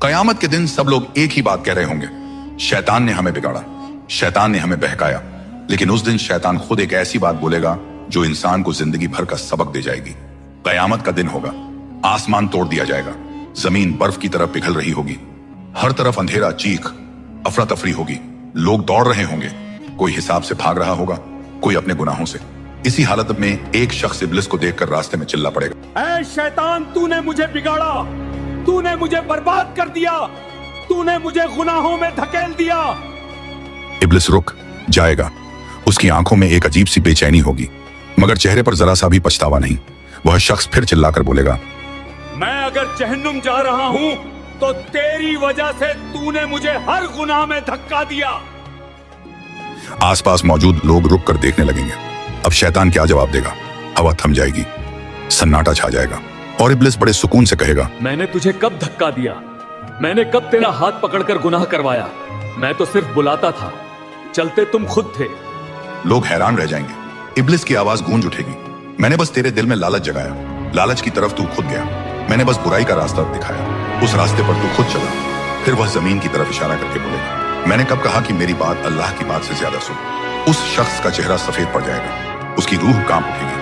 कयामत के दिन सब लोग एक ही बात कह रहे होंगे, शैतान ने हमें बिगाड़ा, शैतान ने हमें बहकाया। लेकिन उस दिन शैतान खुद एक ऐसी बात बोलेगा जो इंसान को जिंदगी भर का सबक दे जाएगी। कयामत का दिन होगा, आसमान तोड़ दिया जाएगा, जमीन बर्फ की तरह पिघल रही होगी, हर तरफ अंधेरा, चीख, अफरा तफरी होगी, लोग दौड़ रहे होंगे, कोई हिसाब से भाग रहा होगा, कोई अपने गुनाहों से। इसी हालत में एक शख्स इब्लिस को देखकर रास्ते में चिल्ला पड़ेगा, ऐ शैतान, तूने मुझे बिगाड़ा, तूने मुझे बर्बाद कर दिया, तूने मुझे गुनाहों में धकेल दिया। इब्लिस रुक जाएगा, उसकी आंखों में एक अजीब सी बेचैनी होगी, मगर चेहरे पर जरा सा भी पछतावा नहीं। वह शख्स फिर चिल्लाकर बोलेगा, मैं अगर जहन्नुम जा रहा हूं तो तेरी वजह से तूने मुझे हर गुनाह में धक्का दिया। आसपास मौजूद लोग रुक कर देखने लगेंगे। अब शैतान क्या जवाब देगा? हवा थम जाएगी, सन्नाटा छा जाएगा और इब्लिस बड़े सुकून से कहेगा, मैंने तुझे कब धक्का दिया? मैंने कब तेरा हाथ पकड़कर गुनाह करवाया? मैं तो सिर्फ बुलाता था, चलते तुम खुद थे। लोग हैरान रह जाएंगे। इब्लिस की आवाज गूंज उठेगी, मैंने बस तेरे दिल में लालच जगाया, लालच की तरफ तू खुद गया, मैंने बस बुराई का रास्ता दिखाया, उस रास्ते पर तू खुद चला। फिर वह जमीन की तरफ इशारा करके बोलेगा, मैंने कब कहा कि मेरी बात अल्लाह की बात से ज्यादा सुन। उस शख्स का चेहरा सफेद पड़ जाएगा, उसकी रूह कांप उठेगी।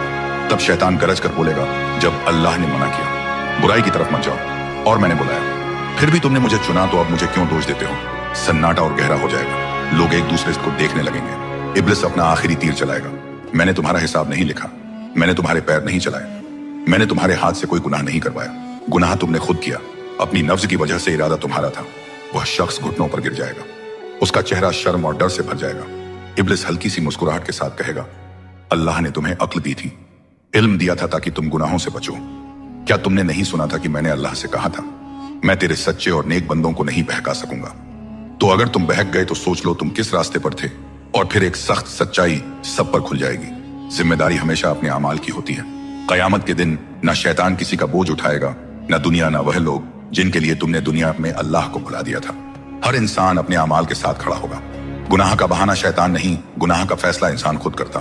तब शैतान गरज कर बोलेगा, जब अल्लाह ने मना किया, बुराई की तरफ मत जाओ, और मैंने बुलाया, फिर भी तुमने मुझे चुना, तो अब मुझे क्यों दोष देते हो? सन्नाटा और गहरा हो जाएगा, लोग एक दूसरे को देखने लगेंगे। इब्लिस अपना आखिरी तीर चलाएगा, मैंने तुम्हारा हिसाब नहीं लिखा, मैंने तुम्हारे पैर नहीं चलाए, मैंने तुम्हारे हाथ से कोई गुनाह नहीं करवाया, गुनाह तुमने खुद किया, अपनी नफ्स की वजह से इरादा तुम्हारा था। वह शख्स घुटनों पर गिर जाएगा, उसका चेहरा शर्म और डर से भर जाएगा। इब्लिस हल्की सी मुस्कुराहट के साथ कहेगा, अल्लाह ने तुम्हें अक्ल दी थी, इल्म दिया था ताकि तुम गुनाहों से बचो। क्या तुमने नहीं सुना था कि मैंने अल्लाह से कहा था, मैं तेरे सच्चे और नेक बंदों को नहीं बहका सकूंगा? तो अगर तुम बहक गए तो सोच लो तुम किस रास्ते पर थे, और फिर एक सख्त सच्चाई सब पर खुल जाएगी। जिम्मेदारी हमेशा अपने अमाल की होती है। कयामत के दिन न शैतान किसी का बोझ उठाएगा, न दुनिया, न वह लोग जिनके लिए तुमने दुनिया में अल्लाह को भुला दिया था। हर इंसान अपने अमाल के साथ खड़ा होगा। गुनाह का बहाना शैतान नहीं, गुनाह का फैसला इंसान खुद करता।